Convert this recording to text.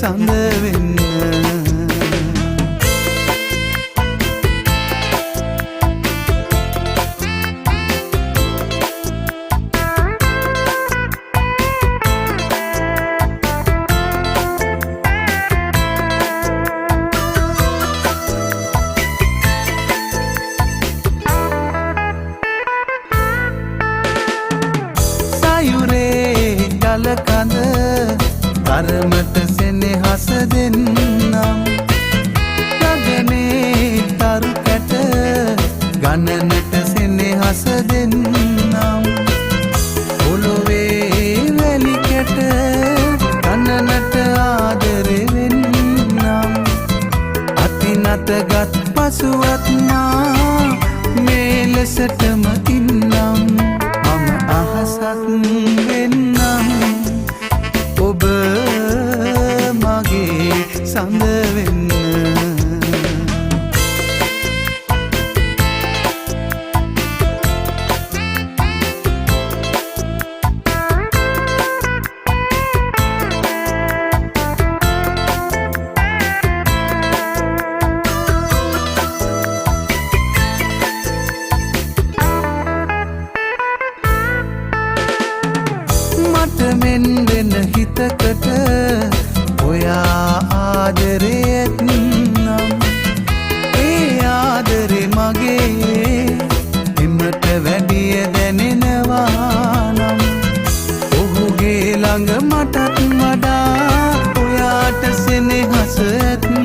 සඳ වෙන්න කඳ තරමට සෙනෙහස දෙන්නම් ගගනේ තරු කැට ගණනට සෙනෙහස දෙන්නම් පොළොවේ වැලි කැට කනනට ආදරෙ වෙන්නම් අතිනත ගත් පසුවත් මා මේ ලෙසටම ඉන්නම් මම අහසත් වෙන්නම් ඔබ මගේ සඳ වෙන්න මට මෙන් වෙන හිතකට ඔයා ආදරේ ඇත්නම් ඒ ආදරේ මගේ එමට වැඩිය දැනෙනවා නම් ඔහුගේ ළඟ මටත් වඩා ඔයාට සෙනෙහස ඇත්නම්